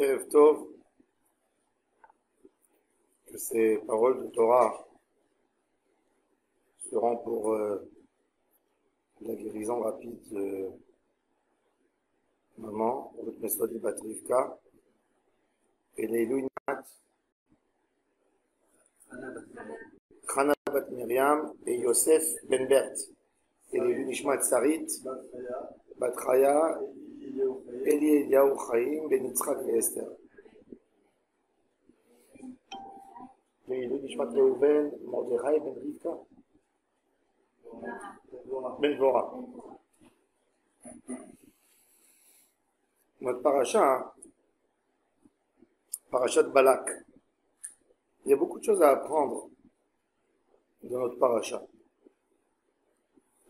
Erev Tov, que ces paroles de Torah seront pour la guérison rapide de maman, Ruth Mesod Bat Rivka, et les Louinat, Chana Bat Miriam et Yosef Ben Bert, et les Nishmat Sarit, Bat Chaya, Eli Eliyahu Chaim, Ben Yitzchak et Esther. Les Nishmat Reuven, Mordechai, Ben Rivka, Ben Vora. Notre paracha, parachat Balak. Il y a beaucoup de choses à apprendre de notre paracha.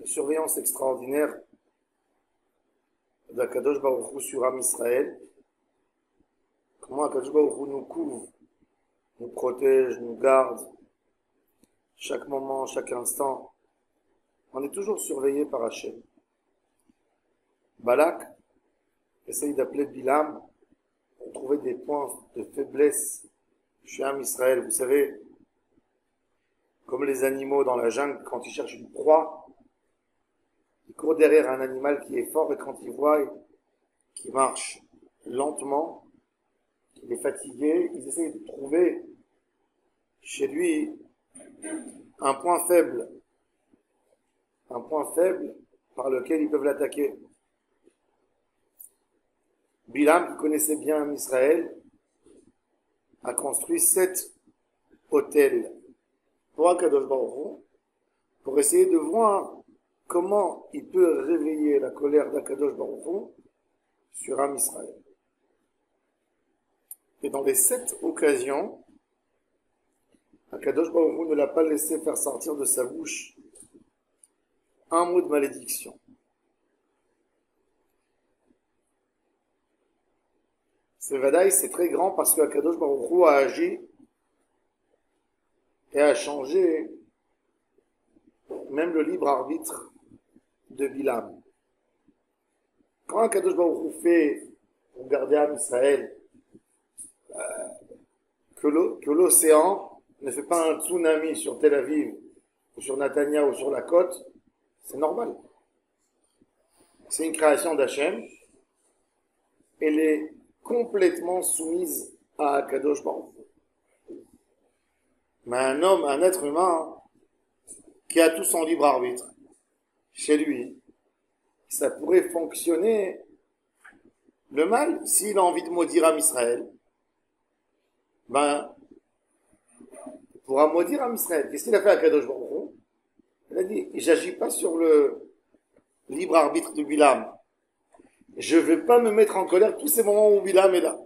La surveillance extraordinaire d'Akadosh Baruch Hu sur Am Israël. Comment Akadosh Baruch Hu nous couvre, nous protège, nous garde, chaque moment, chaque instant. On est toujours surveillé par Hachem. Balak essaye d'appeler Bilam pour trouver des points de faiblesse chez Am Israël. Vous savez, comme les animaux dans la jungle, quand ils cherchent une proie, ils courent derrière un animal qui est fort et quand ils voient qu'il marche lentement, qu'il est fatigué, ils essayent de trouver chez lui un point faible par lequel ils peuvent l'attaquer. Bilam, qui connaissait bien Israël, a construit 7 hôtels pour Akadosh Baruch Hu, pour essayer de voir comment il peut réveiller la colère d'Akadosh Baruch Hu sur Am Israël. Et dans les 7 occasions, Akadosh Baruch Hu ne l'a pas laissé faire sortir de sa bouche un mot de malédiction. C'est Vadaï, c'est très grand parce que Akadosh Baruch Hu a agi et a changé même le libre arbitre de Bilam. Quand Akadosh Baruch Hu fait pour garder Am Israël que l'océan ne fait pas un tsunami sur Tel Aviv ou sur Netanya ou sur la côte, c'est normal. C'est une création d'Hachem. Elle est complètement soumise à Akadosh Baruch Hu. Mais un homme, un être humain, qui a tout son libre arbitre, chez lui, ça pourrait fonctionner le mal, s'il a envie de maudire Am Israël, il pourra maudire Am Israël. Qu'est-ce qu'il a fait à Akadosh Baruch Hu? Il a dit, j'agis pas sur le libre arbitre de Bilam. Je ne vais pas me mettre en colère tous ces moments où Bilam est là.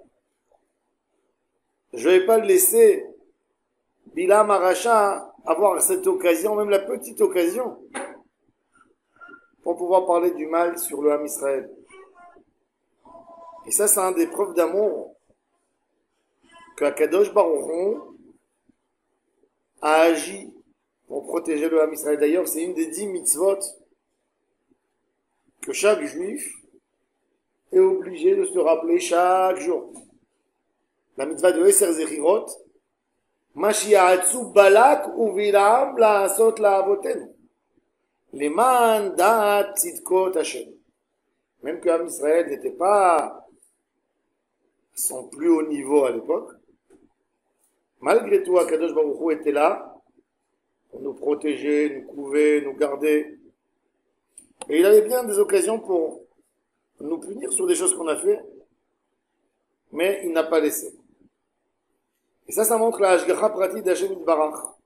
Je ne vais pas le laisser, Bilam Aracha, avoir cette occasion, même la petite occasion, pour pouvoir parler du mal sur le Ham Israël. Et ça, c'est un des preuves d'amour que Akadosh Baruch Hu a agi pour protéger le Ham Israël. D'ailleurs, c'est une des 10 mitzvot que chaque juif est obligé de se rappeler chaque jour. La mitzvah de Eser Zechirot, Mashiachatsu Balak uvilam la'asot la'avoten. Leman da'at tzidkot Hashem. Même que Am Israël n'était pas à son plus haut niveau à l'époque, malgré tout, Akadosh Baruch Hu était là pour nous protéger, nous couver, nous garder. Et il avait bien des occasions pour nous punir sur des choses qu'on a fait, mais il n'a pas laissé. Et ça montre la Hashgacha Prati d'Hashem Yitbarach.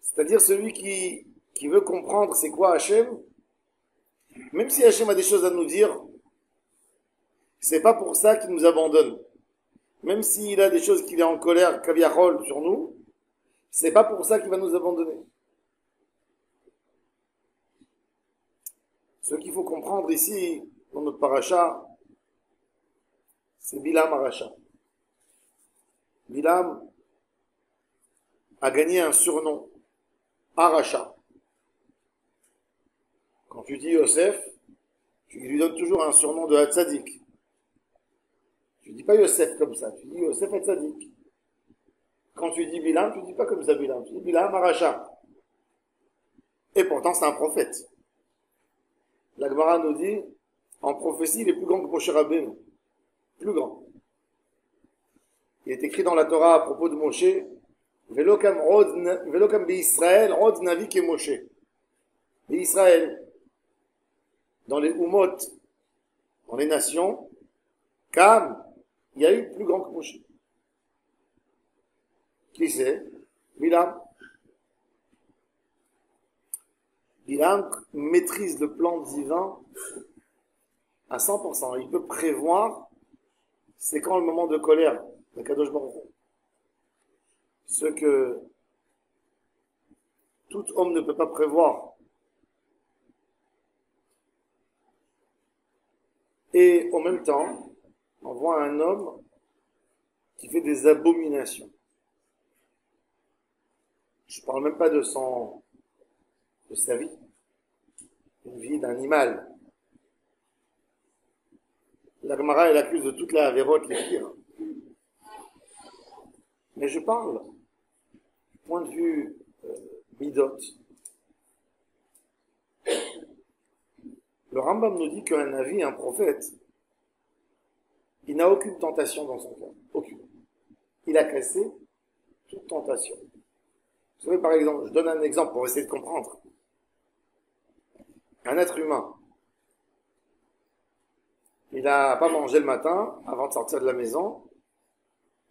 C'est-à-dire celui qui veut comprendre c'est quoi Hachem, même si Hachem a des choses à nous dire, c'est pas pour ça qu'il nous abandonne. Même s'il a des choses qu'il est en colère, kaviachol sur nous, c'est pas pour ça qu'il va nous abandonner. Ce qu'il faut comprendre ici, dans notre paracha, c'est Bilam Aracha. Bilam a gagné un surnom, Aracha. Quand tu dis Yosef, tu lui donnes toujours un surnom de Hatzadik. Tu dis pas Yosef comme ça, tu dis Yosef et Tzadik. Quand tu dis Bilam, tu dis pas comme ça Bilam, tu dis Bilam Aracha. Et pourtant c'est un prophète. La Gemara nous dit, en prophétie, il est plus grand que Moshe Rabbeinu. Plus grand. Il est écrit dans la Torah à propos de Moshe, Velokam Israël, Rod Navi ke Moshe. Israël, dans les Umot, dans les nations, Kam, il y a eu plus grand que Moshe. Qui c'est? Bilam. Bilam maîtrise le plan divin à 100%. Il peut prévoir c'est quand le moment de colère de Kadosh Baruch Hu. Ce que tout homme ne peut pas prévoir. Et en même temps, on voit un homme qui fait des abominations. Je ne parle même pas de sa vie, une vie d'animal. La Gemara, elle accuse de toute la avérote les pires. Mais je parle du point de vue midot. Le Rambam nous dit qu'un navi, un prophète, il n'a aucune tentation dans son cœur. Aucune. Il a cassé toute tentation. Vous savez, par exemple, je donne un exemple pour essayer de comprendre. Un être humain, il n'a pas mangé le matin avant de sortir de la maison,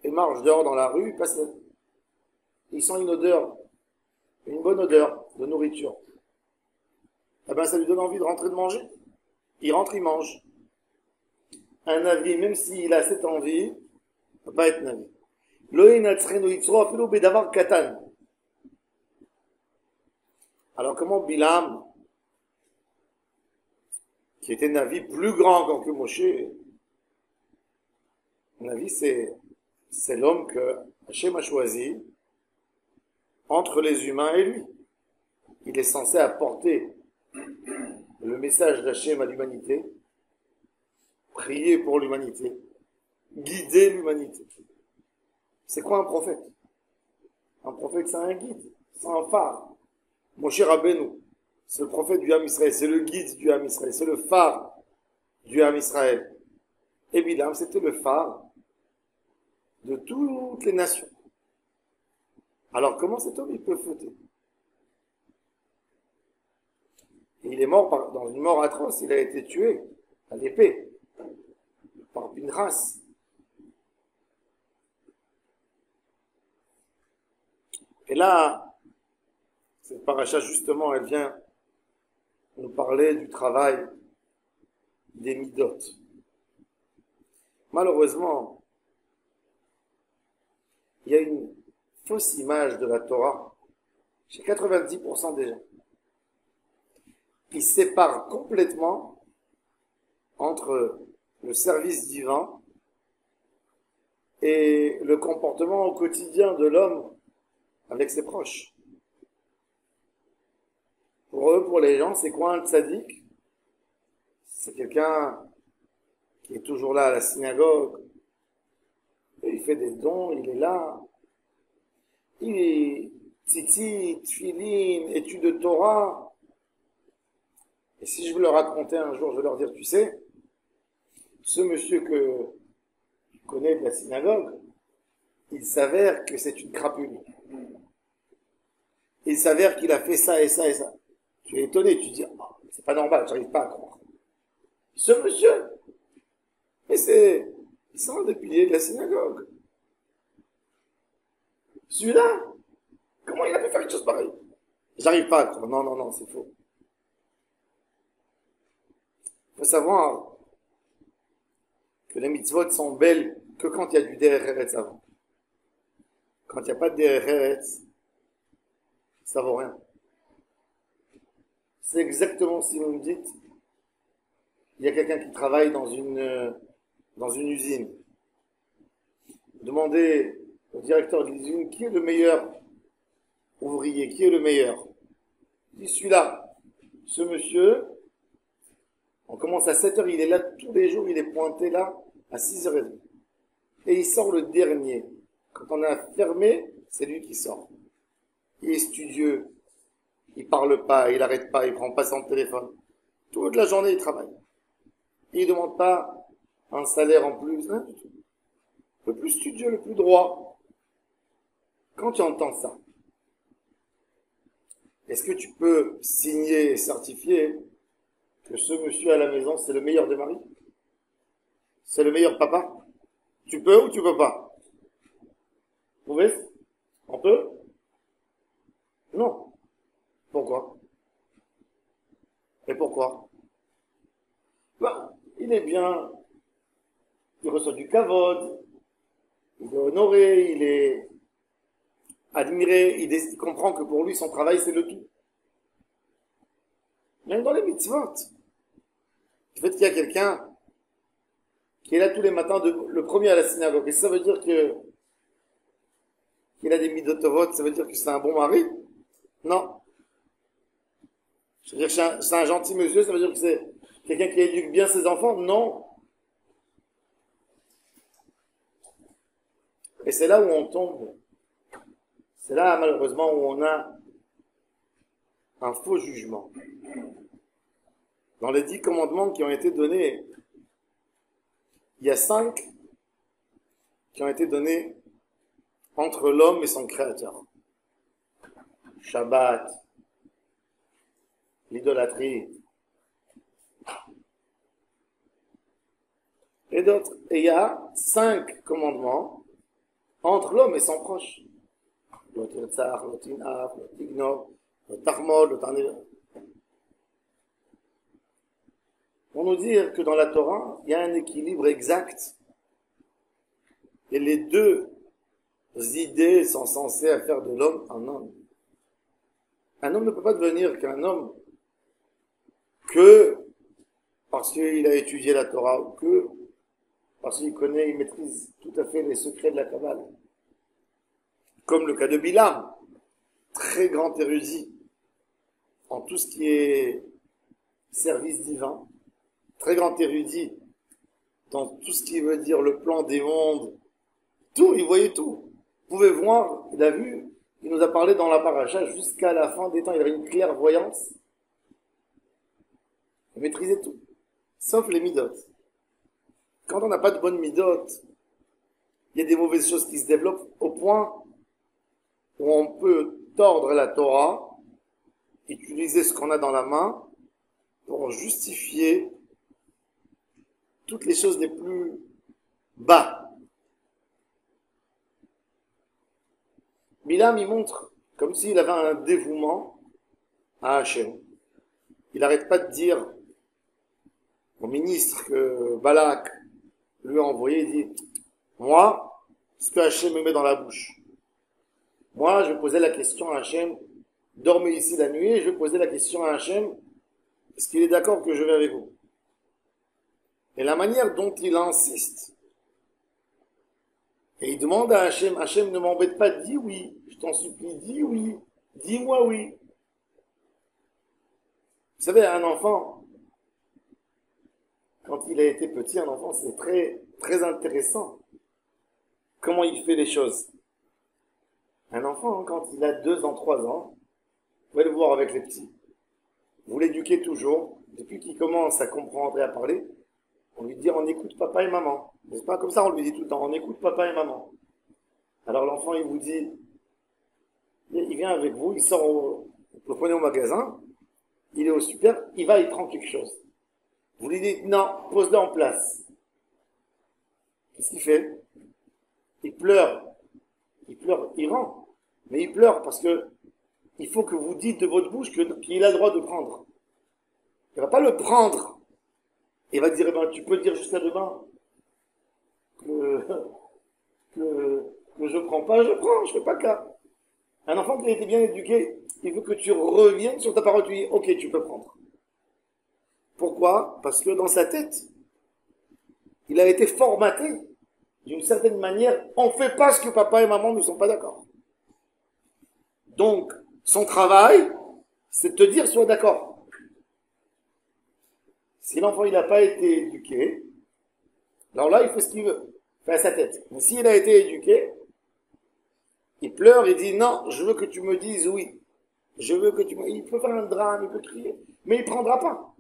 il marche dehors dans la rue, il sent une odeur, une bonne odeur de nourriture. Eh ben, ça lui donne envie de rentrer de manger. Il rentre, il mange. Un navi, même s'il a cette envie, ne peut pas être navi. Alors comment Bilam, qui était navi plus grand que Moshe, navi c'est l'homme que Hachem a choisi entre les humains et lui. Il est censé apporter le message d'Hachem à l'humanité, prier pour l'humanité, guider l'humanité. C'est quoi un prophète? Un prophète, c'est un guide, c'est un phare. Moshe Rabbeinu, c'est le prophète du Ham Israël, c'est le guide du Ham Israël, c'est le phare du Ham Israël. Et Bilam, c'était le phare de toutes les nations. Alors comment cet homme il peut fauter? Il est mort dans une mort atroce, il a été tué à l'épée par Pinchas. Et là, cette paracha justement, elle vient nous parler du travail des midot. Malheureusement, il y a une fausse image de la Torah chez 90% des gens. Ils séparent complètement entre le service divin et le comportement au quotidien de l'homme avec ses proches. Pour eux, pour les gens, c'est quoi un tzaddik? C'est quelqu'un qui est toujours là à la synagogue, et il fait des dons, il est là, il est tzitzit, tfilin, études de Torah. Et si je veux leur raconter un jour, je vais leur dire, tu sais, ce monsieur que tu connais de la synagogue, il s'avère que c'est une crapule. Il s'avère qu'il a fait ça et ça et ça. Tu es étonné, tu dis, oh, c'est pas normal, j'arrive pas à croire. Ce monsieur, mais il sort des piliers de la synagogue. Celui-là, comment il a pu faire une chose pareille? J'arrive pas à croire. Non, non, non, c'est faux. Il faut savoir que les mitzvot sont belles que quand il y a du derech eretz avant. Quand il n'y a pas de derech eretz, ça vaut rien. C'est exactement si vous me dites, il y a quelqu'un qui travaille dans une usine. Demandez au directeur de l'usine qui est le meilleur ouvrier, qui est le meilleur. Il dit celui-là, ce monsieur, on commence à 7h, il est là tous les jours, il est pointé là à 6h30. et il sort le dernier. Quand on a fermé, c'est lui qui sort. Il est studieux, il parle pas, il n'arrête pas, il prend pas son téléphone. Toute la journée, il travaille. Il ne demande pas un salaire en plus, hein, du tout. Le plus studieux, le plus droit. Quand tu entends ça, est-ce que tu peux signer et certifier que ce monsieur à la maison, c'est le meilleur des maris? C'est le meilleur papa? Tu peux ou tu peux pas? Vous voyez? On peut? Non. Pourquoi? Et pourquoi? Ben, il est bien, il reçoit du kavod, il est honoré, il est admiré, il comprend que pour lui, son travail, c'est le tout. Même dans les mitzvot. Le fait qu'il y a quelqu'un qui est là tous les matins, le premier à la synagogue, et ça veut dire que qu'il a des midotovot, ça veut dire que c'est un bon mari? Non. Ça veut dire que c'est un gentil monsieur, ça veut dire que c'est quelqu'un qui éduque bien ses enfants? Non. Et c'est là où on tombe. C'est là, malheureusement, où on a un faux jugement. Dans les 10 commandements qui ont été donnés, il y a 5 qui ont été donnés entre l'homme et son créateur. Shabbat, l'idolâtrie, et d'autres. Et il y a 5 commandements entre l'homme et son proche. Lo tirtzach, lo tin'af, lo tignov, lo tarmol, lo tarnil. Pour nous dire que dans la Torah, il y a un équilibre exact. Et les deux idées sont censées faire de l'homme un homme. Un homme ne peut pas devenir qu'un homme que parce qu'il a étudié la Torah ou que parce qu'il connaît, il maîtrise tout à fait les secrets de la Kabbale. Comme le cas de Bilam, très grand érudit en tout ce qui est service divin, très grand érudit dans tout ce qui veut dire le plan des mondes, tout, il voyait tout. Vous pouvez voir, il a vu, il nous a parlé dans la paracha jusqu'à la fin des temps, il avait une clairvoyance, il maîtrisait tout, sauf les midotes. Quand on n'a pas de bonnes midotes, il y a des mauvaises choses qui se développent au point où on peut tordre la Torah, utiliser ce qu'on a dans la main pour justifier toutes les choses les plus bas. Bilam, il montre comme s'il avait un dévouement à Hachem. Il n'arrête pas de dire au ministre que Balak lui a envoyé, il dit, moi, ce que Hachem me met dans la bouche, moi, je vais poser la question à Hachem, dormez ici la nuit, et je vais poser la question à Hachem, est-ce qu'il est d'accord que je vais avec vous? Et la manière dont il insiste, et il demande à Hachem, Hachem ne m'embête pas, dis oui, je t'en supplie, dis oui, dis-moi oui. Vous savez, un enfant, quand il a été petit, un enfant, c'est très, très intéressant comment il fait les choses. Un enfant, quand il a 2 ans, 3 ans, vous pouvez le voir avec les petits. Vous l'éduquez toujours, depuis qu'il commence à comprendre et à parler, on lui dit on écoute papa et maman. C'est pas comme ça, on lui dit tout le temps, on écoute papa et maman. Alors l'enfant, il vous dit, il vient avec vous, il sort, vous le prenez au magasin, il est au super, il va, il prend quelque chose. Vous lui dites non, pose-le en place. Qu'est-ce qu'il fait? Il pleure, il rend, mais il pleure parce que il faut que vous dites de votre bouche qu'il a le droit de prendre. Il ne va pas le prendre. Il va dire, eh ben, tu peux dire jusqu'à demain que je prends pas, je prends, je fais pas cas. Un enfant qui a été bien éduqué, il veut que tu reviennes sur ta parole, tu dis, ok, tu peux prendre. Pourquoi? Parce que dans sa tête, il a été formaté d'une certaine manière, on ne fait pas ce que papa et maman ne sont pas d'accord. Donc, son travail, c'est de te dire, sois d'accord. Si l'enfant il n'a pas été éduqué, alors là, il fait ce qu'il veut. à sa tête. Mais s'il a été éduqué, il pleure et dit non, je veux que tu me dises oui. Je veux que tu me... Il peut faire un drame, il peut crier, mais il ne prendra pas.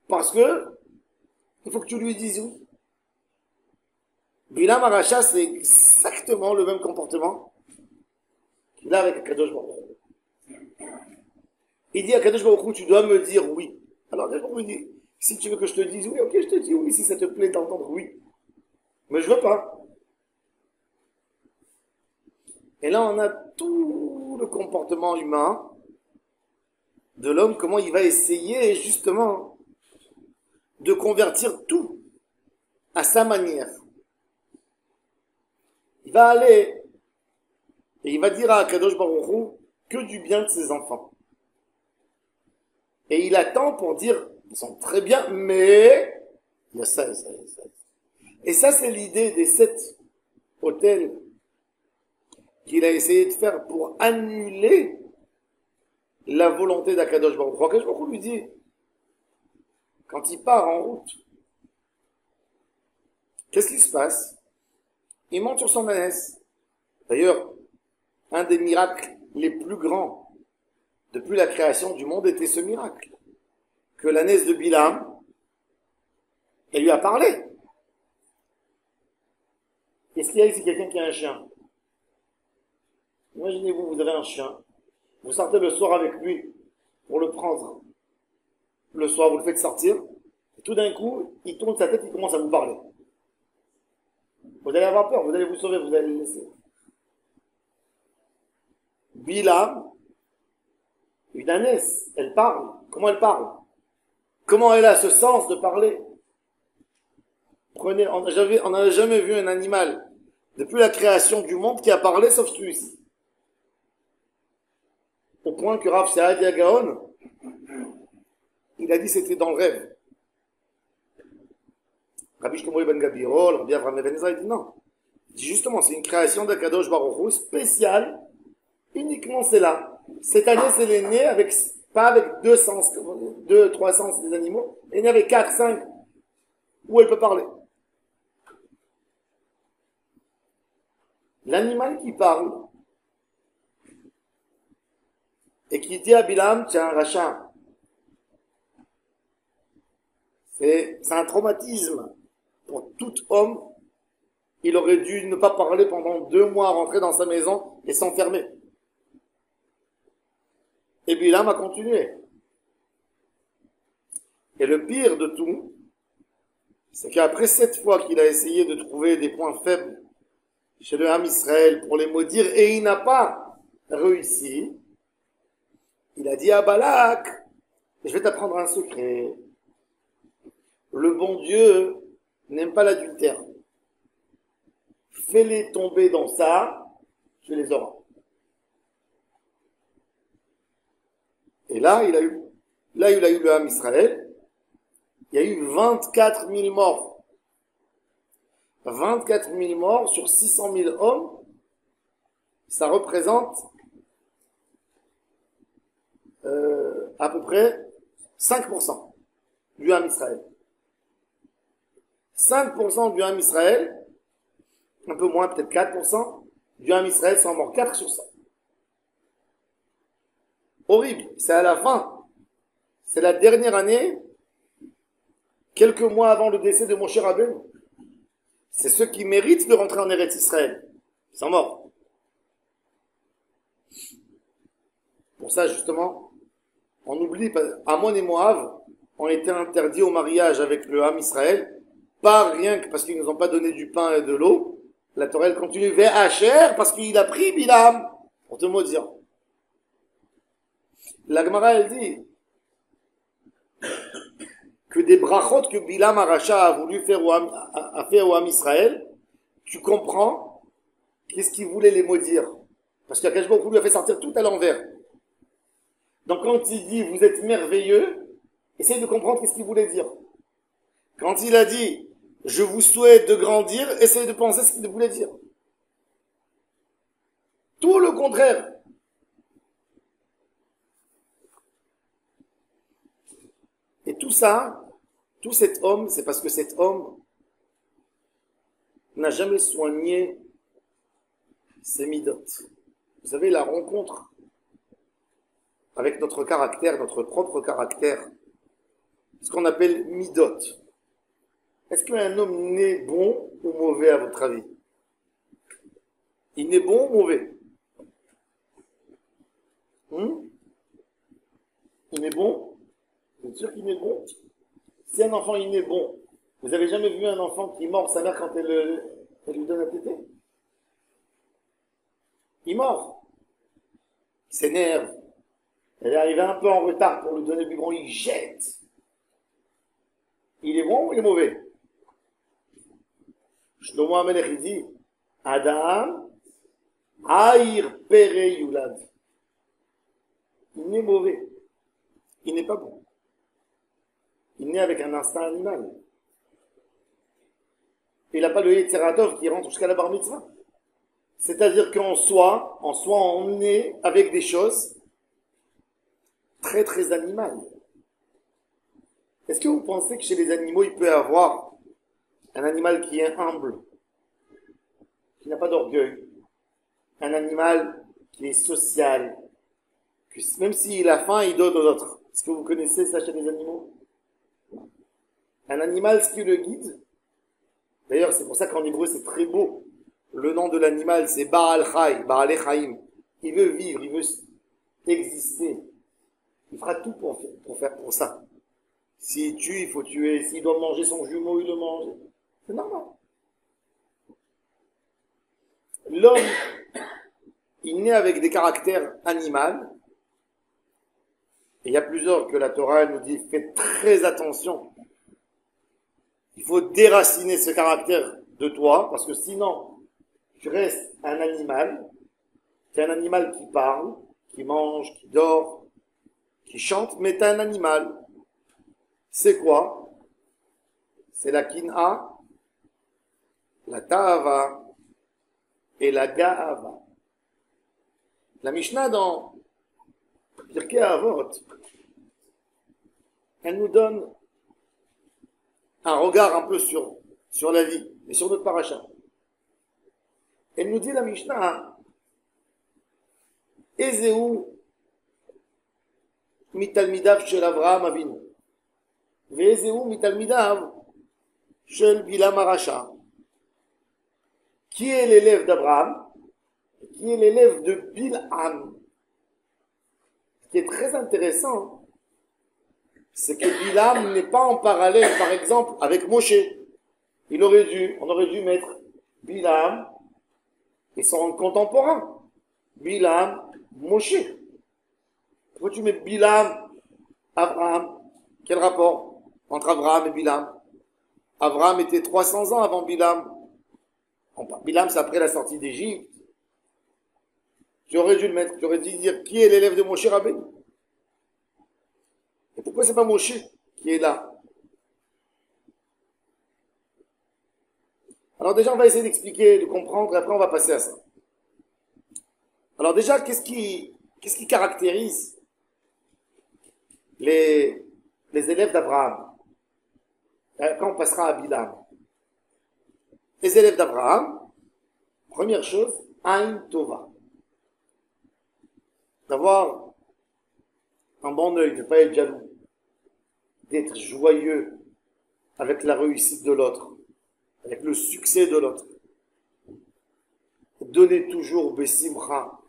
Parce que il faut que tu lui dises oui. Bilam Aracha, c'est exactement le même comportement qu'il a avec Akadosh Baruch Hu. Il dit à Akadosh Baruch Hu, tu dois me dire oui. Alors Akadosh Baruch Hu dit, si tu veux que je te dise oui, ok, je te dis oui, si ça te plaît d'entendre oui. Mais je veux pas. Et là, on a tout le comportement humain de l'homme, comment il va essayer justement de convertir tout à sa manière. Il va aller et il va dire à Akadosh Baruch Hu que du bien de ses enfants. Et il attend pour dire, ils sont très bien, mais il y a ça, ça, ça. Et ça, c'est l'idée des 7 hôtels qu'il a essayé de faire pour annuler la volonté d'Akadosh Baruch Hu. Akadosh Baruch Hu lui dit, quand il part en route, qu'est-ce qui se passe? Il monte sur son ânesse. D'ailleurs, un des miracles les plus grands depuis la création du monde était ce miracle. Que l'ânesse de Bilam, elle lui a parlé. Qu'est-ce qu'il y a ici? Quelqu'un qui a un chien. Imaginez-vous, vous avez un chien. Vous sortez le soir avec lui pour le prendre. Le soir, vous le faites sortir. Et tout d'un coup, il tourne sa tête, il commence à vous parler. Vous allez avoir peur, vous allez vous sauver, vous allez le laisser. Bilam, une ânesse, elle parle. Comment elle parle? Comment elle a ce sens de parler? Prenez, on n'a jamais vu un animal depuis la création du monde qui a parlé sauf celui-ci. Au point que Rav Saadia Gaon, il a dit c'était dans le rêve. Rabbi Shlomo ben Gabirol, Rabbi Avraham ben Ezra, il dit non. Il dit justement, c'est une création d'Akadosh Baruch Hu spéciale, uniquement c'est là. Cette année, c'est les nés avec, pas avec 2 sens, 2, 3 sens des animaux, elle est née avec 4, 5, où elle peut parler. L'animal qui parle, et qui dit à Bilam, tu es un rachat. C'est un traumatisme pour tout homme. Il aurait dû ne pas parler pendant 2 mois, rentrer dans sa maison et s'enfermer. Et Bilam a continué. Et le pire de tout, c'est qu'après 7 fois qu'il a essayé de trouver des points faibles chez le Ham Israël pour les maudire, et il n'a pas réussi, il a dit à Balak, je vais t'apprendre un secret. Le bon Dieu n'aime pas l'adultère. Fais-les tomber dans ça, tu les auras. Et là, il a eu le Ham Israël. Il y a eu 24 000 morts. 24 000 morts sur 600 000 hommes. Ça représente à peu près 5% du Ham Israël. 5% du Ham Israël, un peu moins, peut-être 4%, du Ham Israël sont morts. 4 sur 100. Horrible. C'est à la fin. C'est la dernière année, quelques mois avant le décès de Moshe Rabbeinu. C'est ceux qui méritent de rentrer en Eretz Israël. Ils sont morts. Pour ça, justement, on oublie, Ammon et Moab ont été interdits au mariage avec le Ham Israël, pas rien que parce qu'ils nous ont pas donné du pain et de l'eau. La Torah, elle continue vers Asher parce qu'il a pris Bilam, pour te maudire. La Gemara, elle dit que des brachot que Bilam Aracha a voulu faire au Ham Israël, tu comprends qu'est-ce qu'il voulait les maudire. Parce qu'Akadosh Baruch Hu lui a fait sortir tout à l'envers. Donc quand il dit vous êtes merveilleux, essayez de comprendre qu'est-ce qu'il voulait dire. Quand il a dit je vous souhaite de grandir, essayez de penser ce qu'il voulait dire. Tout le contraire. Et tout ça, tout cet homme, c'est parce que cet homme, n'a jamais soigné ses midot. Vous savez, la rencontre avec notre caractère, notre propre caractère, ce qu'on appelle midot. Est-ce qu'un homme naît bon ou mauvais à votre avis? Il naît bon ou mauvais? Il naît bon? Vous êtes sûr qu'il naît bon? Si un enfant il naît bon, vous avez jamais vu un enfant qui mord sa mère quand elle lui donne à téter? Il mord. Il s'énerve. Elle est arrivée un peu en retard pour lui donner le biberon, il jette. Il est bon ou il est mauvais? Shlomo HaMelech, il dit, Adam, Aïr Pere Yulad. Il n'est mauvais. Il n'est pas bon. Il naît avec un instinct animal. Il n'a pas le Yetzeratov qui rentre jusqu'à la bar mitzvah. C'est-à-dire qu'en soi, on naît avec des choses très très animales. Est-ce que vous pensez que chez les animaux, il peut y avoir un animal qui est humble, qui n'a pas d'orgueil, un animal qui est social, que même s'il a faim, il donne aux autres? Est-ce que vous connaissez ça chez les animaux? Un animal, ce qui le guide, d'ailleurs c'est pour ça qu'en hébreu c'est très beau, le nom de l'animal c'est Baal Chai, Baal Chaim. Il veut vivre, il veut exister. Il fera tout pour faire pour ça. S'il tue, il faut tuer. S'il doit manger son jumeau, il le mange. C'est normal. L'homme, il naît avec des caractères animaux. Et il y a plusieurs que la Torah nous dit, faites très attention. Il faut déraciner ce caractère de toi, parce que sinon, tu restes un animal. Tu es un animal qui parle, qui mange, qui dort, qui chante, mais tu es un animal. C'est quoi? C'est la kin'a, la ta'ava et la ga'ava. La Mishnah dans Pirkei Avot, elle nous donne un regard un peu sur la vie et sur notre paracha. Elle nous dit la Mishnah, Ezeu mitalmidav shel Avraham Avinu, ve'ezeu mitalmidav shel Bilam Arasha. Qui est l'élève d'Abraham? Qui est l'élève de Bilham? Ce qui est très intéressant, c'est que Bilham n'est pas en parallèle, par exemple, avec Moshe. On aurait dû mettre Bilham et son contemporain. Bilham, Moshe. Pourquoi tu mets Bilham, Abraham? Quel rapport entre Abraham et Bilham? Abraham était 300 ans avant Bilham. Bilham, c'est après la sortie d'Égypte. Tu aurais dû le mettre, tu aurais dû dire qui est l'élève de Moshe Rabbeinu. Et pourquoi c'est pas Moshe qui est là? Alors déjà, on va essayer d'expliquer, de comprendre, et après on va passer à ça. Alors déjà, qu'est-ce qui caractérise les élèves d'Abraham? Après on passera à Bilham. Les élèves d'Abraham, première chose, Aïn Tova. D'avoir un bon œil, de ne pas être jaloux, d'être joyeux avec la réussite de l'autre, avec le succès de l'autre. Donner toujours Bessimcha,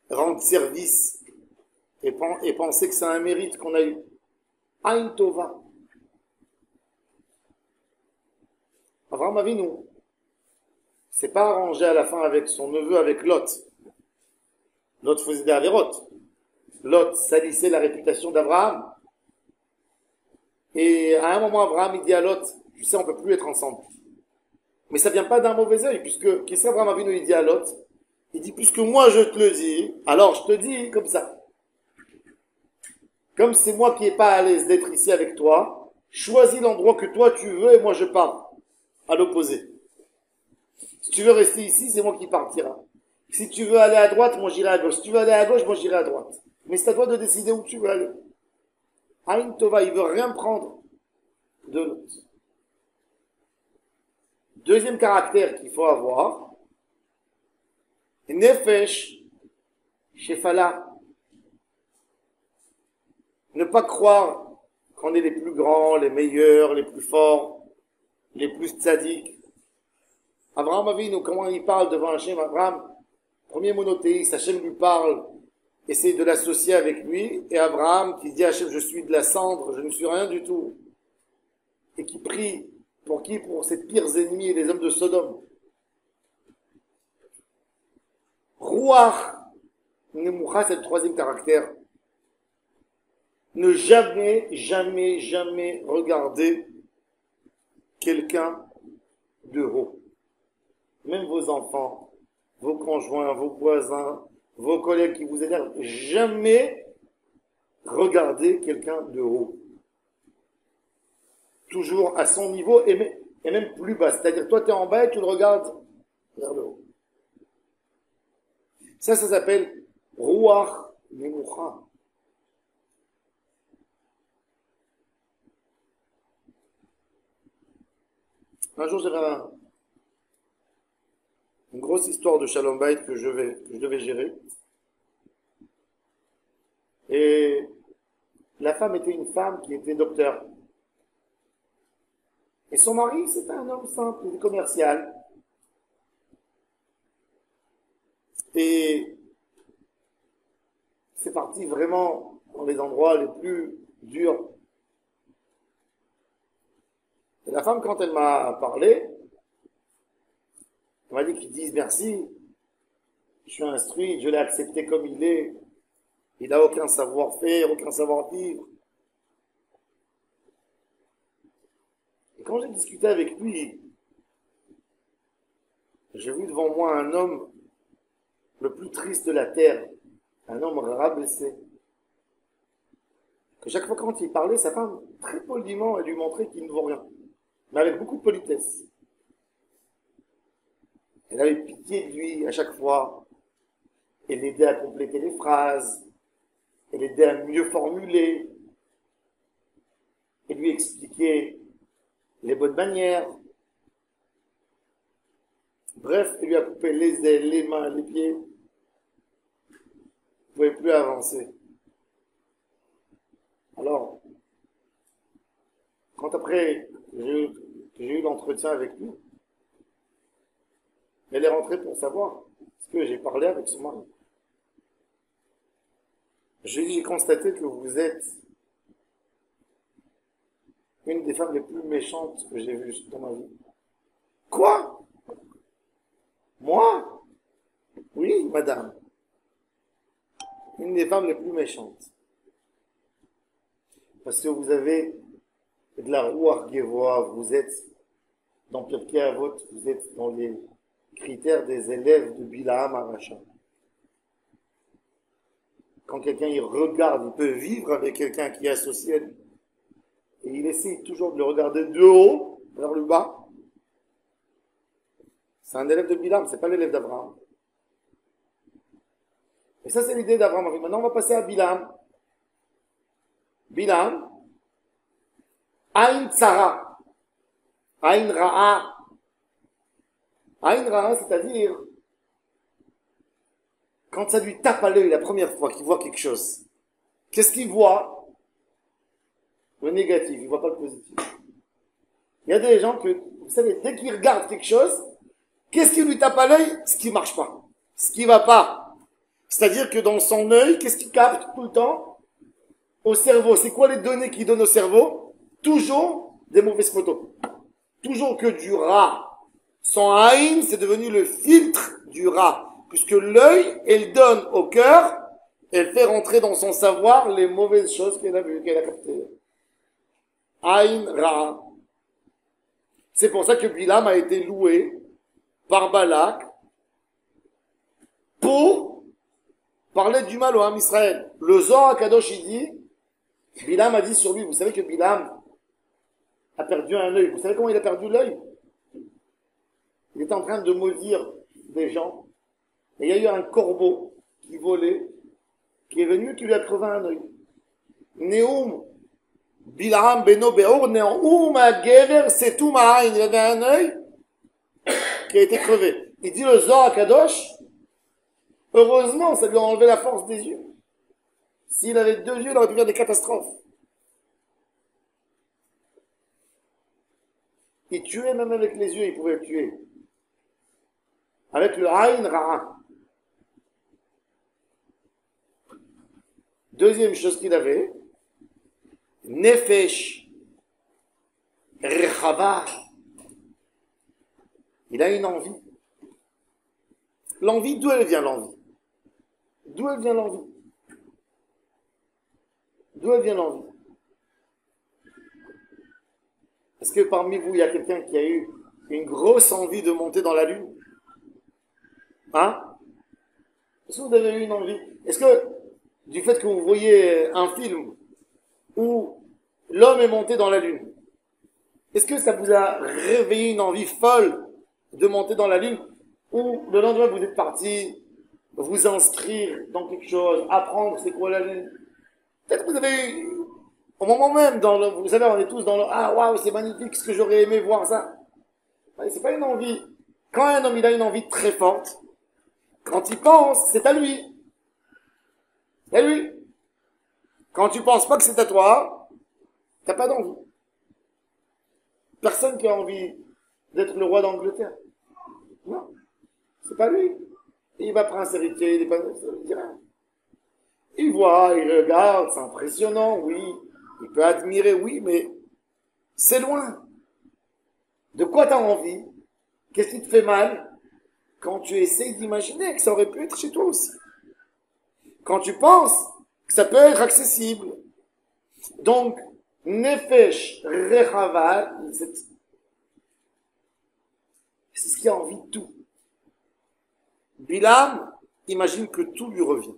rendre service et penser que c'est un mérite qu'on a eu. Aïn Tova. Avraham Avinu s'est pas arrangé à la fin avec son neveu, avec Lot. Lot faisait des avérotes. Lot salissait la réputation d'Abraham. Et à un moment, Abraham, il dit à Lot, tu sais, on peut plus être ensemble. Mais ça vient pas d'un mauvais œil, puisque, qu'est-ce qu'Abraham Avinu, il dit à Lot? Il dit, puisque moi je te le dis, alors je te dis comme ça. Comme c'est moi qui n'ai pas à l'aise d'être ici avec toi, choisis l'endroit que toi tu veux et moi je pars. À l'opposé. Si tu veux rester ici, c'est moi qui partira. Si tu veux aller à droite, moi j'irai à gauche. Si tu veux aller à gauche, moi j'irai à droite. Mais c'est à toi de décider où tu veux aller. Aïn Tova, il veut rien prendre de l'autre. Deuxième caractère qu'il faut avoir, Nefesh Shefala. Ne pas croire qu'on est les plus grands, les meilleurs, les plus forts, les plus tzaddik. Abraham Avinu, comment il parle devant Hachem? Abraham, premier monothéiste, Hachem lui parle, essaye de l'associer avec lui, et Abraham qui dit à Hachem, je suis de la cendre, je ne suis rien du tout. Et qui prie, pour qui? Pour ses pires ennemis, les hommes de Sodome. Ruach Nemucha, c'est le troisième caractère. Ne jamais, jamais, jamais regarder quelqu'un de haut. Même vos enfants, vos conjoints, vos voisins, vos collègues qui vous énervent, jamais regarder quelqu'un de haut. Toujours à son niveau et même plus bas. C'est-à-dire, toi, tu es en bas et tu le regardes vers le haut. Ça s'appelle Ruach Nemucha. Un jour, j'avais une grosse histoire de Shalom Bayit que je devais gérer. Et la femme était une femme qui était docteur. Et son mari, c'était un homme simple, commercial. Et c'est parti vraiment dans les endroits les plus durs. Et la femme, quand elle m'a parlé, elle m'a dit qu'ils disent merci, je suis instruit, je l'ai accepté comme il est, il n'a aucun savoir-faire, aucun savoir-vivre. Et quand j'ai discuté avec lui, j'ai vu devant moi un homme le plus triste de la terre, un homme rabaissé. Que chaque fois quand il parlait, sa femme, très poliment, elle lui montrait qu'il ne vaut rien, mais avec beaucoup de politesse. Elle avait pitié de lui à chaque fois. Elle l'aidait à compléter les phrases. Elle l'aidait à mieux formuler. Elle lui expliquait les bonnes manières. Bref, elle lui a coupé les ailes, les mains, les pieds. Elle ne pouvait plus avancer. Alors, quand après j'ai eu l'entretien avec lui, elle est rentrée pour savoir ce que j'ai parlé avec son mari. J'ai constaté que vous êtes une des femmes les plus méchantes que j'ai vues dans ma vie. Quoi? Moi? Oui, madame. Une des femmes les plus méchantes. Parce que vous avez de la Ruach Gevoa, vous êtes dans Pirkei Avot, vous êtes dans les critères des élèves de Bilaam Aracha. Quand quelqu'un il regarde, il peut vivre avec quelqu'un qui est associé à lui. Et il essaie toujours de le regarder de haut vers le bas. C'est un élève de Bilaam, c'est pas l'élève d'Abraham. Et ça, c'est l'idée d'Abraham. Maintenant, on va passer à Bilaam. Bilaam, Aïn Tsara, Aïn Ra'a. Aïn Ra'a, c'est-à-dire, quand ça lui tape à l'œil la première fois qu'il voit quelque chose, qu'est-ce qu'il voit? Le négatif, il ne voit pas le positif. Il y a des gens que, vous savez, dès qu'ils regardent quelque chose, qu'est-ce qui lui tape à l'œil? Ce qui ne marche pas, ce qui ne va pas. C'est-à-dire que dans son œil, qu'est-ce qu'il capte tout le temps? Au cerveau. C'est quoi les données qu'il donne au cerveau? Toujours des mauvaises photos. Toujours que du rat. Son haïm, c'est devenu le filtre du rat. Puisque l'œil, elle donne au cœur, elle fait rentrer dans son savoir les mauvaises choses qu'elle a vues, qu'elle a captées. Haïm Ra. C'est pour ça que Bilam a été loué par Balak pour parler du mal au Ham Israël. Le Zohar Kadosh, il dit, Bilam a dit sur lui, vous savez que Bilam a perdu un œil. Vous savez comment il a perdu l'œil? Il était en train de maudire des gens. Et il y a eu un corbeau qui volait, qui est venu, qui lui a crevé un œil. Neum, Bilam Beno Beor, Neum, Gever, c'est tout Ma'ain. Il avait un œil, qui a été crevé. Il dit le Zohar Kadosh, heureusement, ça lui a enlevé la force des yeux. S'il avait 2 yeux, il aurait pu faire des catastrophes. Il tuait même avec les yeux, il pouvait tuer. Avec le Aïn Ra'a. Deuxième chose qu'il avait, Nefesh Rechava. Il a une envie. L'envie, d'où elle vient l'envie? D'où elle vient l'envie? D'où elle vient l'envie? Est-ce que parmi vous, il y a quelqu'un qui a eu une grosse envie de monter dans la lune? Hein? Est-ce que vous avez eu une envie? Est-ce que, du fait que vous voyez un film où l'homme est monté dans la lune, est-ce que ça vous a réveillé une envie folle de monter dans la lune, ou le lendemain vous êtes parti vous inscrire dans quelque chose, apprendre c'est quoi la lune? Peut-être que vous avez eu, au moment même, vous savez, on est tous dans le, ah waouh, c'est magnifique, ce que j'aurais aimé voir ça. Ouais, c'est pas une envie. Quand un homme il a une envie très forte, quand il pense, c'est à lui. C'est à lui. Quand tu penses pas que c'est à toi, t'as pas d'envie. Personne qui a envie d'être le roi d'Angleterre. Non. C'est pas lui. Il va prince héritier, il est pas, il voit, il regarde, c'est impressionnant, oui. Il peut admirer, oui, mais c'est loin. De quoi t'as envie? Qu'est-ce qui te fait mal? Quand tu essayes d'imaginer que ça aurait pu être chez toi aussi. Quand tu penses que ça peut être accessible. Donc, Nefesh Rechava, c'est ce qui a envie de tout. Bilam imagine que tout lui revient.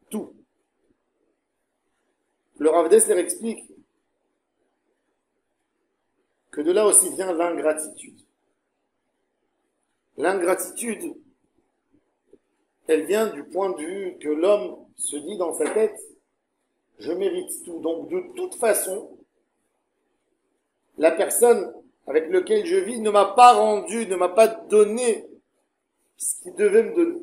Tout. Le Rav Dessler explique que de là aussi vient l'ingratitude. L'ingratitude, elle vient du point de vue que l'homme se dit dans sa tête, je mérite tout. Donc de toute façon, la personne avec laquelle je vis ne m'a pas rendu, ne m'a pas donné ce qu'il devait me donner.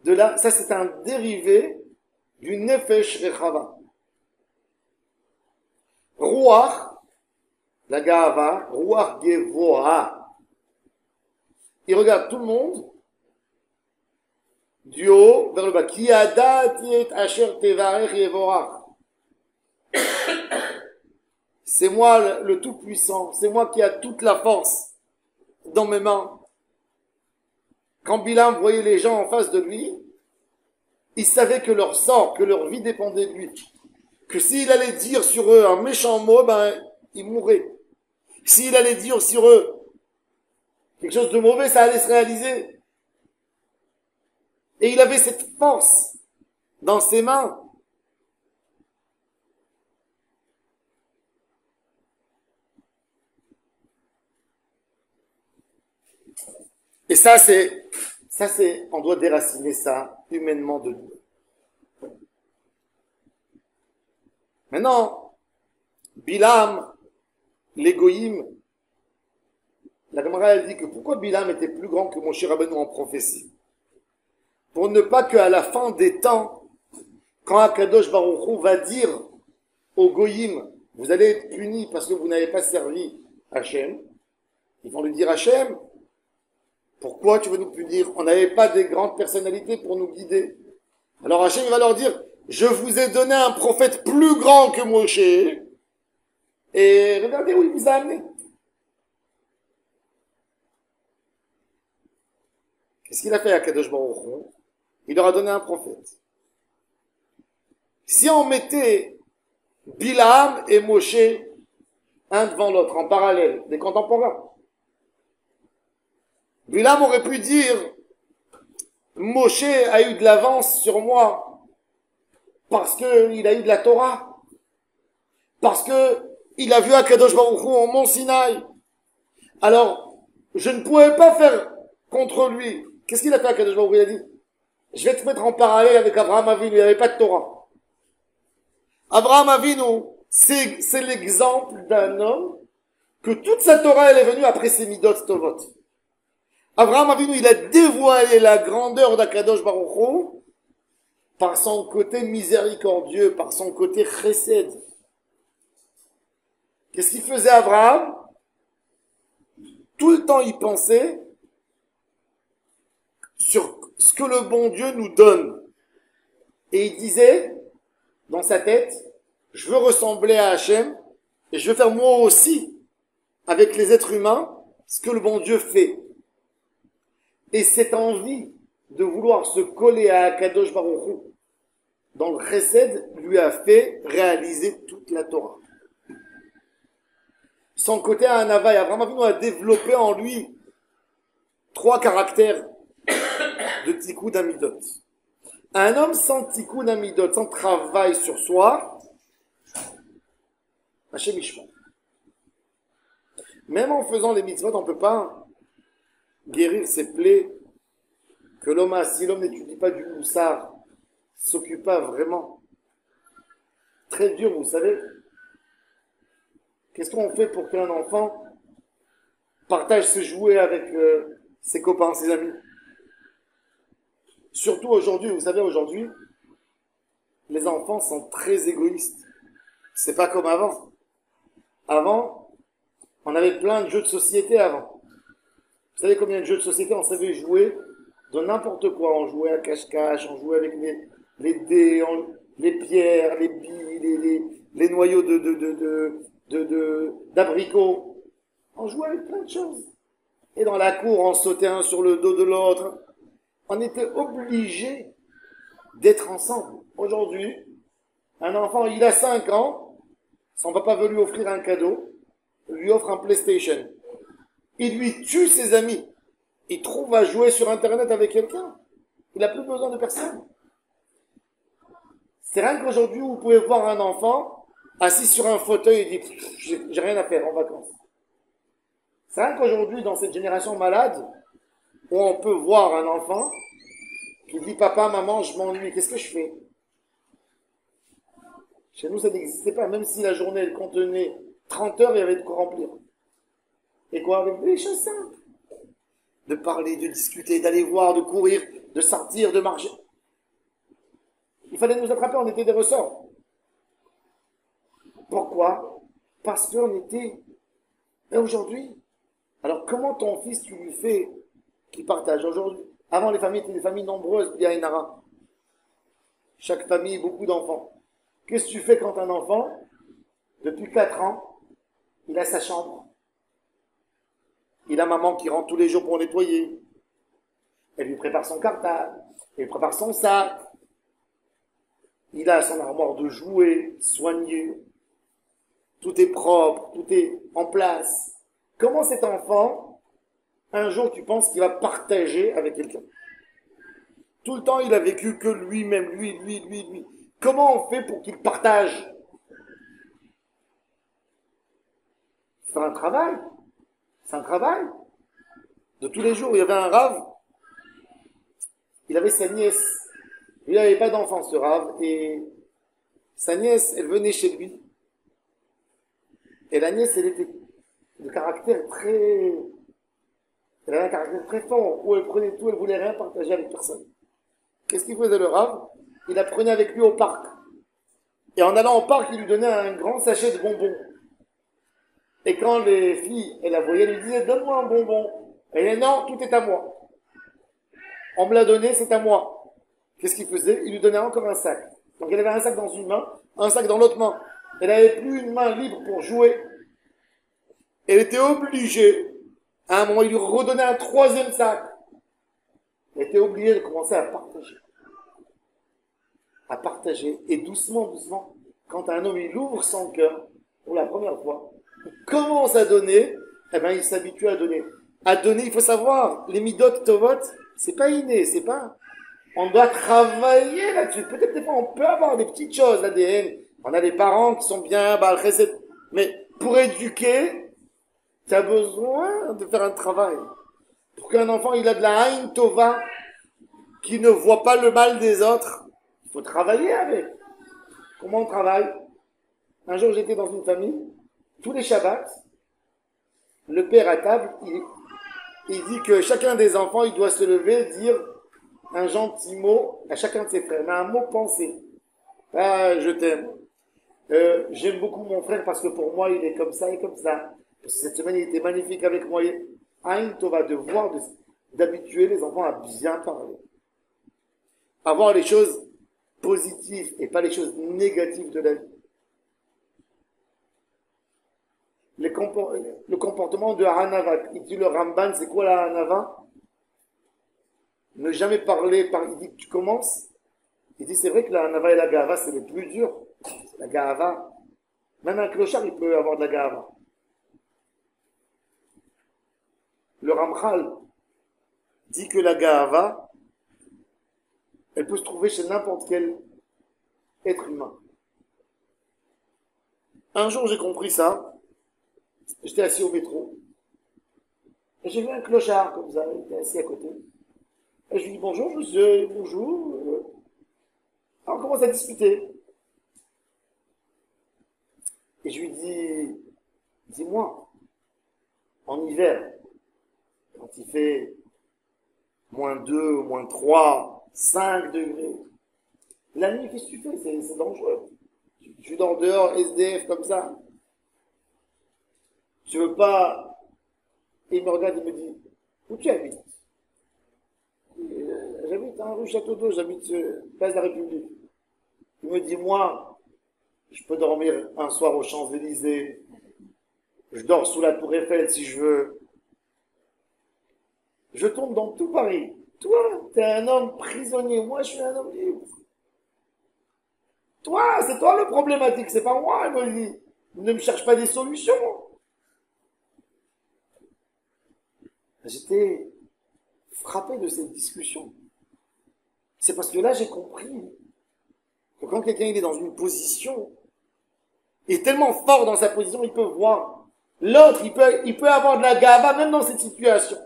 De là, ça c'est un dérivé du Nefesh Rechava. Ruach, la Gahava, Ruach Gevoha. Il regarde tout le monde du haut vers le bas. Ki adati et asher tevarech yevorach. C'est moi le tout-puissant, c'est moi qui a toute la force dans mes mains. Quand Bilam voyait les gens en face de lui, il savait que leur sort, que leur vie dépendait de lui. Que s'il allait dire sur eux un méchant mot, ben, ils mourraient. S'il allait dire sur eux quelque chose de mauvais, ça allait se réaliser. Et il avait cette force dans ses mains. Et ça c'est, on doit déraciner ça humainement de nous. Maintenant, Bilam, l'égoïme, la Gemara elle dit que pourquoi Bilam était plus grand que Moshe Rabbeinu en prophétie? Pour ne pas qu'à la fin des temps, quand Akadosh Baruch Hu va dire aux goïm, vous allez être punis parce que vous n'avez pas servi Hachem, ils vont lui dire Hachem, pourquoi tu veux nous punir? On n'avait pas des grandes personnalités pour nous guider. Alors Hachem va leur dire, je vous ai donné un prophète plus grand que Moshe, et regardez où il vous a amené. Qu'est-ce qu'il a fait à Kadosh Baruch Hu? Il leur a donné un prophète. Si on mettait Bilam et Moshe un devant l'autre, en parallèle, des contemporains, Bilam aurait pu dire, Moshe a eu de l'avance sur moi, parce qu'il a eu de la Torah, parce que il a vu Akadosh Baruch Hu en Mont Sinaï. Alors, je ne pouvais pas faire contre lui. Qu'est-ce qu'il a fait Akadosh Baruch Hu? Il a dit, je vais te mettre en parallèle avec Abraham Avinu, il n'y avait pas de Torah. Abraham Avinu, c'est l'exemple d'un homme que toute sa Torah, elle est venue après ses midot tovot. Abraham Avinu, il a dévoilé la grandeur d'Akadosh Baruch Hu par son côté miséricordieux, par son côté chesed. Qu'est-ce qu'il faisait Abraham? Tout le temps, il pensait sur ce que le bon Dieu nous donne. Et il disait, dans sa tête, je veux ressembler à Hachem, et je veux faire moi aussi, avec les êtres humains, ce que le bon Dieu fait. Et cette envie de vouloir se coller à Akadosh Baruch Hu, dans le chesed, lui a fait réaliser toute la Torah. Son côté à un Havaï, Abraham Avinu a développé en lui 3 caractères de Tikkun Amidot. Un homme sans Tikkun Amidot, sans travail sur soi, Hachem Ishma. Même en faisant les mitzvot, on ne peut pas guérir ses plaies que l'homme a. Si l'homme n'étudie pas du moussard, s'occupe pas vraiment. Très dur, vous savez. Qu'est-ce qu'on fait pour qu'un enfant partage ses jouets avec ses copains, ses amis? Surtout aujourd'hui, vous savez, aujourd'hui, les enfants sont très égoïstes. C'est pas comme avant. Avant, on avait plein de jeux de société avant. Vous savez combien de jeux de société on savait jouer de n'importe quoi. On jouait à cache-cache, on jouait avec les dés, les pierres, les billes, les noyaux d'abricots. On jouait avec plein de choses. Et dans la cour, on sautait un sur le dos de l'autre. On était obligés d'être ensemble. Aujourd'hui, un enfant, il a 5 ans, son papa veut lui offrir un cadeau, lui offre un PlayStation. Il lui tue ses amis. Il trouve à jouer sur Internet avec quelqu'un. Il n'a plus besoin de personne. C'est rien qu'aujourd'hui, vous pouvez voir un enfant assis sur un fauteuil et dit « j'ai rien à faire en vacances ». C'est rien qu'aujourd'hui, dans cette génération malade, où on peut voir un enfant qui dit « Papa, maman, je m'ennuie, qu'est-ce que je fais ?» Chez nous, ça n'existait pas. Même si la journée, elle contenait 30 heures, il y avait de quoi remplir. Et quoi? Avec des choses simples. De parler, de discuter, d'aller voir, de courir, de sortir, de marcher. Il fallait nous attraper, on était des ressorts. Pourquoi? Parce qu'on était... Et aujourd'hui, alors comment ton fils, tu lui fais qu'il partage aujourd'hui? Avant, les familles étaient des familles nombreuses, bien Inara. Chaque famille, beaucoup d'enfants. Qu'est-ce que tu fais quand un enfant, depuis 4 ans, il a sa chambre? Il a maman qui rentre tous les jours pour nettoyer. Elle lui prépare son cartable. Elle lui prépare son sac. Il a son armoire de jouets, soigné. Tout est propre, tout est en place. Comment cet enfant, un jour tu penses qu'il va partager avec quelqu'un? Tout le temps il a vécu que lui-même, lui. Comment on fait pour qu'il partage? C'est un travail. C'est un travail. De tous les jours, il y avait un rave. Il avait sa nièce. Lui, il n'avait pas d'enfant, ce rave. Et sa nièce, elle venait chez lui. Et la nièce, elle était de caractère très... Elle avait un caractère très fort, où elle prenait tout, elle voulait rien partager avec personne. Qu'est-ce qu'il faisait le rave? Il la prenait avec lui au parc. Et en allant au parc, il lui donnait un grand sachet de bonbons. Et quand les filles, elles la voyaient, elles lui disaient, donne-moi un bonbon. Elle disait, non, tout est à moi. On me l'a donné, c'est à moi. Qu'est-ce qu'il faisait? Il lui donnait encore un sac. Donc elle avait un sac dans une main, un sac dans l'autre main. Elle n'avait plus une main libre pour jouer. Elle était obligée, à un moment, il lui redonnait un 3e sac. Elle était obligée de commencer à partager. À partager. Et doucement, quand un homme, il ouvre son cœur, pour la première fois, il commence à donner, eh ben, il s'habitue à donner. À donner, il faut savoir, les midot tovot, c'est pas inné, c'est pas... On doit travailler là-dessus. Peut-être des fois, on peut avoir des petites choses, l'ADN. On a des parents qui sont bien, mais pour éduquer, tu as besoin de faire un travail. Pour qu'un enfant, il a de la haïn tova, qui ne voit pas le mal des autres, il faut travailler avec. Comment on travaille? Un jour, j'étais dans une famille, tous les Shabbats, Le père à table, il dit que chacun des enfants, il doit se lever, dire un gentil mot à chacun de ses frères, mais un mot pensé. Ah, je t'aime. J'aime beaucoup mon frère parce que pour moi, il est comme ça et comme ça. Cette semaine, il était magnifique avec moi. Aïn Tova, d'habituer les enfants à bien parler. Avoir les choses positives et pas les choses négatives de la vie. Le comportement de Hanava, il dit le Ramban, c'est quoi la Hanava? Ne jamais parler, il dit que tu commences. Il dit c'est vrai que la Hanava et la Gahava, c'est le plus dur. La Gahava, même un clochard, il peut avoir de la Gahava. Le Ramchal dit que la Gahava, elle peut se trouver chez n'importe quel être humain. Un jour, j'ai compris ça. J'étais assis au métro. Et j'ai vu un clochard, comme ça, il était assis à côté. Et je lui dis bonjour, monsieur, bonjour. Alors on commence à discuter. Et je lui dis, dis-moi, en hiver, quand il fait -2, -3, 5 degrés, la nuit, qu'est-ce que tu fais? C'est dangereux. Tu dors dehors, SDF, comme ça. Je veux pas. Et il me regarde et me dit, où tu habites? J'habite à rue Château d'Eau, j'habite place de la République. Il me dit, moi, je peux dormir un soir aux Champs-Élysées. Je dors sous la Tour Eiffel si je veux. Je tombe dans tout Paris. Toi, t'es un homme prisonnier. Moi, je suis un homme libre. Toi, c'est toi le problématique, c'est pas moi, il me dit. Ne me cherche pas des solutions. J'étais frappé de cette discussion. C'est parce que là, j'ai compris que quand quelqu'un il est dans une position, il est tellement fort dans sa position, il peut voir. L'autre, il peut avoir de la gava même dans cette situation.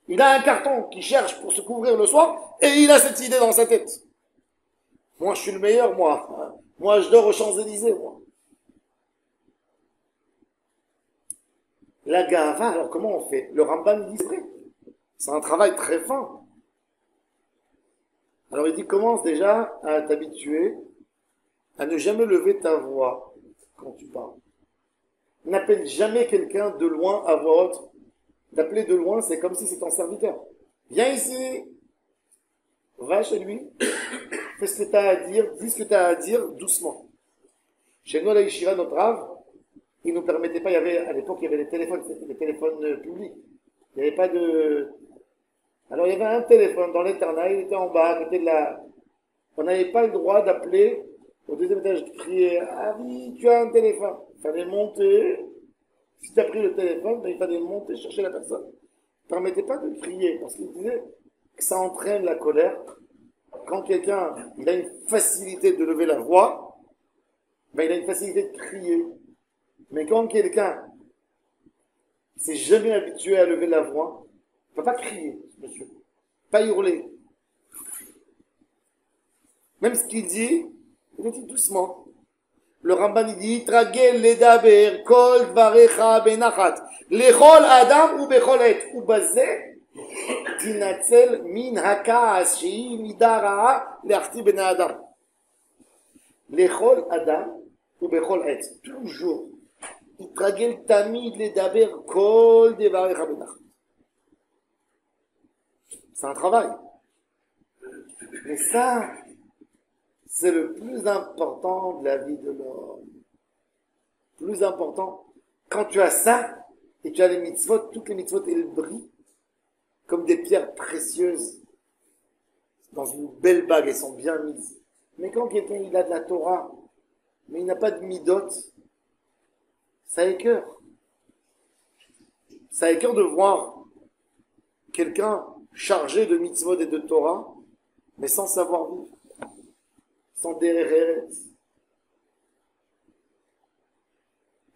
Il a un carton qui cherche pour se couvrir le soir et il a cette idée dans sa tête. Moi, je suis le meilleur, moi. Moi, je dors aux Champs-Élysées, moi. La gava, alors comment on fait? Le Ramban dit c'est un travail très fin. Alors il dit commence déjà à t'habituer à ne jamais lever ta voix quand tu parles. N'appelle jamais quelqu'un de loin à voix haute. D'appeler de loin, c'est comme si c'était ton serviteur. Viens ici, va chez lui, fais ce que tu as à dire, dis ce que tu as à dire doucement. Chez nous, à la Yeshiva, notre Rav, il ne nous permettait pas, à l'époque, il y avait les téléphones publics. Il n'y avait pas de... Alors il y avait un téléphone dans l'internat, il était en bas, à côté de la... On n'avait pas le droit d'appeler au deuxième étage, de crier « Ah oui, tu as un téléphone !» Il fallait monter. Si tu as pris le téléphone, ben, il fallait monter chercher la personne. Il ne permettait pas de crier, parce qu'il disait que ça entraîne la colère. Quand quelqu'un il a une facilité de lever la voix, ben, il a une facilité de crier. Mais quand quelqu'un s'est jamais habitué à lever la voix, il ne peut pas crier, monsieur. Pas hurler. Même ce qu'il dit, il le dit doucement. Le Ramban il dit, Tragel ledaber kol dvarecha benachat lechol adam ou bechol et ou bazeh tinatzel min hakaas shehi mida ra'a leachti ben adam. Lechol adam ou bechol et. Toujours. Tragel tamid ledaber kol dvarecha benachat. C'est un travail. Mais ça, c'est le plus important de la vie de l'homme. Plus important. Quand tu as ça, et tu as les mitzvot, toutes les mitzvot, elles brillent comme des pierres précieuses dans une belle bague, elles sont bien mises. Mais quand quelqu'un il a de la Torah, mais il n'a pas de midot, ça écœure. Ça écœure de voir quelqu'un chargé de mitzvot et de Torah, mais sans savoir vivre. Sans derrière.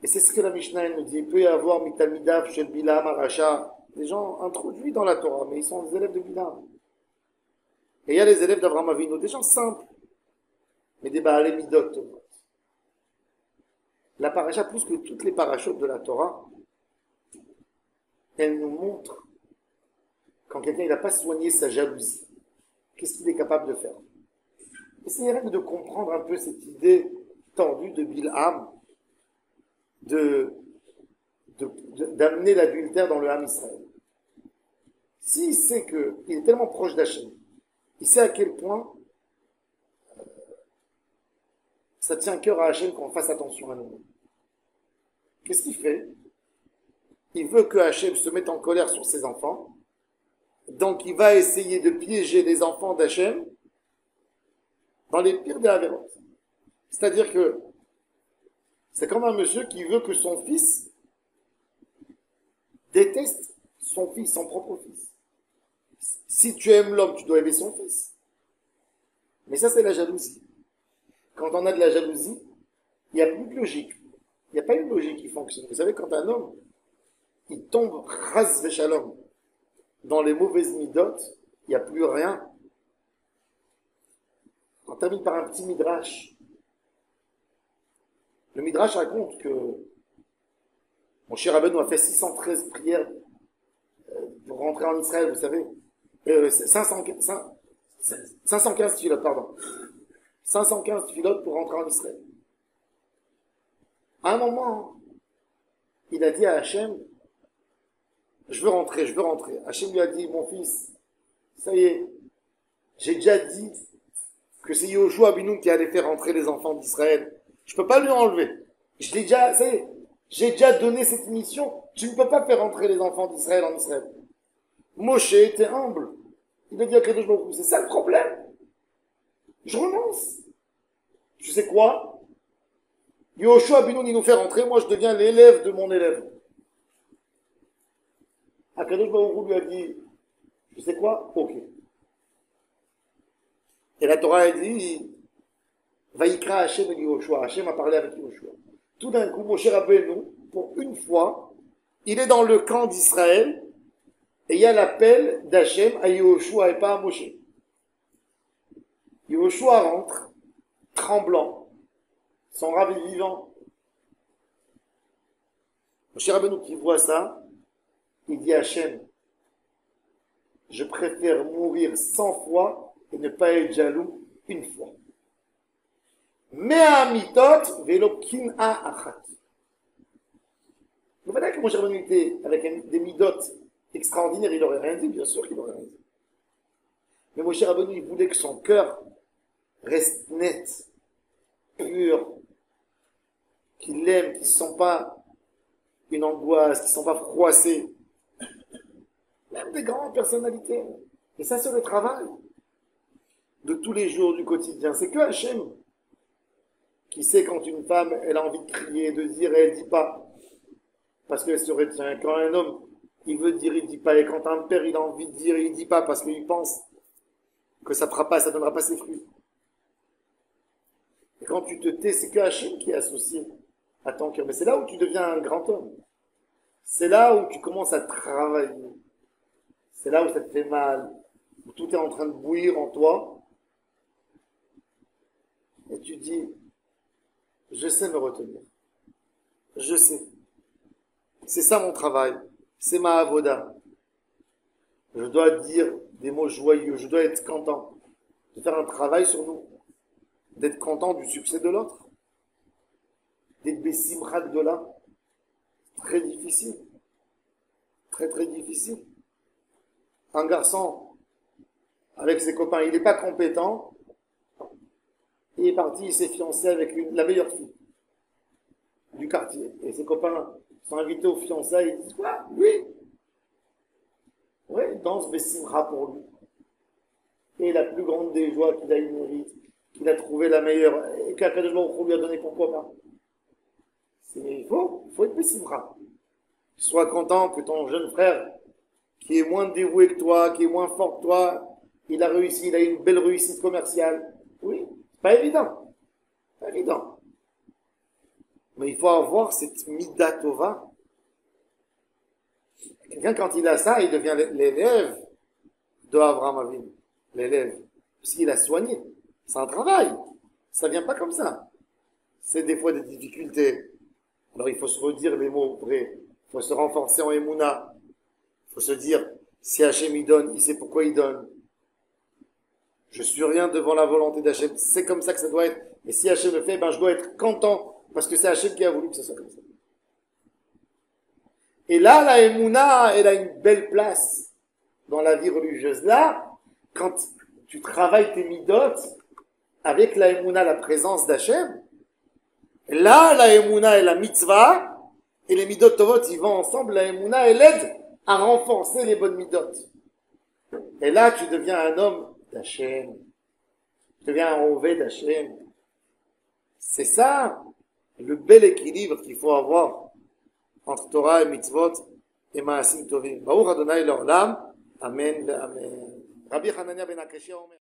Et c'est ce que la Mishnah nous dit. Il peut y avoir mitamidav chez Bilam, Aracha, des gens introduits dans la Torah, mais ils sont des élèves de Bilam. Et il y a les élèves d'Avraham Avinu, des gens simples, mais des Baalei Midot. La paracha, plus que toutes les parachutes de la Torah, elle nous montre quand quelqu'un n'a pas soigné sa jalousie, qu'est-ce qu'il est capable de faire. Essayez de comprendre un peu cette idée tordue de Bilham d'amener l'adultère dans le Ham Israël. S'il sait qu'il est tellement proche d'Hachem, il sait à quel point ça tient cœur à Hachem qu'on fasse attention à nous. Qu'est-ce qu'il fait? Il veut que Hachem se mette en colère sur ses enfants, donc il va essayer de piéger les enfants d'Hachem dans les pires des avérotes. C'est-à-dire que c'est comme un monsieur qui veut que son fils déteste son fils, son propre fils. Si tu aimes l'homme, tu dois aimer son fils. Mais ça, c'est la jalousie. Quand on a de la jalousie, il n'y a plus de logique. Il n'y a pas une logique qui fonctionne. Vous savez, quand un homme, il tombe ras veshalom dans les mauvaises midotes, il n'y a plus rien. On termine par un petit midrash. Le midrash raconte que mon cher Rabbeinu a fait 613 prières pour rentrer en Israël, vous savez. 515 filotes, pardon. 515 filotes pour rentrer en Israël. À un moment, il a dit à Hachem, je veux rentrer. Hachem lui a dit, mon fils, ça y est, j'ai déjà dit que c'est Yoshua Binoun qui allait faire rentrer les enfants d'Israël. Je peux pas lui enlever. Je l'ai déjà, ça y est, j'ai déjà donné cette mission. Tu ne peux pas faire rentrer les enfants d'Israël en Israël. Moshe était humble. Il a dit à Kadosh Baruch Hu, c'est ça le problème. Je renonce. Tu sais quoi? Yoshua Binoun, il nous fait rentrer, moi je deviens l'élève de mon élève. Akadosh Baruch Hu lui a dit, tu sais quoi? Ok. Et la Torah a dit, Vaïkra Hachem et Yoshua. Hachem a parlé avec Yoshua. Tout d'un coup, Moshe Rabbeinu, pour une fois, il est dans le camp d'Israël, et il y a l'appel d'Hachem à Yoshua et pas à Moshe. Yoshua rentre, tremblant, son rab est vivant. Moshe Rabbeinu qui voit ça, il dit à Hachem, je préfère mourir 100 fois et ne pas être jaloux une fois. Mea mitot velo kin'a achat. Vous voyez que Moshe Rabbeinu était avec des midotes extraordinaires, il n'aurait rien dit, bien sûr qu'il n'aurait rien dit. Mais Moshe Rabbeinu, il voulait que son cœur reste net, pur, qu'il l'aime, qu'il ne se sent pas une angoisse, qu'il ne se sent pas froissé. Même des grandes personnalités. Et ça, c'est le travail de tous les jours du quotidien. C'est que Hachem qui sait quand une femme, elle a envie de crier, de dire, et elle ne dit pas. Parce qu'elle se retient. Quand un homme, il veut dire, il ne dit pas. Et quand un père, il a envie de dire, il ne dit pas parce qu'il pense que ça ne fera pas, ça ne donnera pas ses fruits. Et quand tu te tais, c'est que Hachem qui est associé à ton cœur. Mais c'est là où tu deviens un grand homme. C'est là où tu commences à travailler. C'est là où ça te fait mal, où tout est en train de bouillir en toi. Et tu dis, je sais me retenir. Je sais. C'est ça mon travail. C'est ma avoda. Je dois dire des mots joyeux. Je dois être content de faire un travail sur nous. D'être content du succès de l'autre. D'être bessimrat de là. Très difficile. Très très difficile. Un garçon, avec ses copains, il n'est pas compétent. Il est parti, il s'est fiancé avec la meilleure fille du quartier. Et ses copains sont invités aux fiançailles. Ils disent, quoi? Oui. Oui, danse Bessimra pour lui. Et la plus grande des joies qu'il a eu mérite, qu'il a trouvé la meilleure, et qu'Akadosh Baruch Hu lui a donné, pourquoi pas? Il faut être Bessimra. Sois content que ton jeune frère, qui est moins dévoué que toi, qui est moins fort que toi, il a réussi, il a une belle réussite commerciale. Oui, pas évident. Pas évident. Mais il faut avoir cette midatova. Quelqu'un, quand il a ça, il devient l'élève de Abraham Avinu. L'élève. Parce qu'il a soigné. C'est un travail. Ça vient pas comme ça. C'est des fois des difficultés. Alors il faut se redire les mots vrais. Il faut se renforcer en Emouna. faut se dire, si Hachem il donne, il sait pourquoi il donne. Je suis rien devant la volonté d'Hachem. C'est comme ça que ça doit être. Et si Hachem le fait, ben je dois être content parce que c'est Hachem qui a voulu que ce soit comme ça. Et là, la Emouna, elle a une belle place dans la vie religieuse. Là, quand tu travailles tes midot avec la Emouna, la présence d'Hachem, là, la Emouna et la mitzvah, et les midot tovot, ils vont ensemble. La Emouna, elle aide à renforcer les bonnes midot. Et là, tu deviens un homme d'Hachem. Tu deviens un rové d'Hachem. C'est ça, le bel équilibre qu'il faut avoir entre Torah et mitzvot et Maasim Tovim. Baruch Adonai l'Olam. Amen. Rabbi Hanania ben Akashia omer.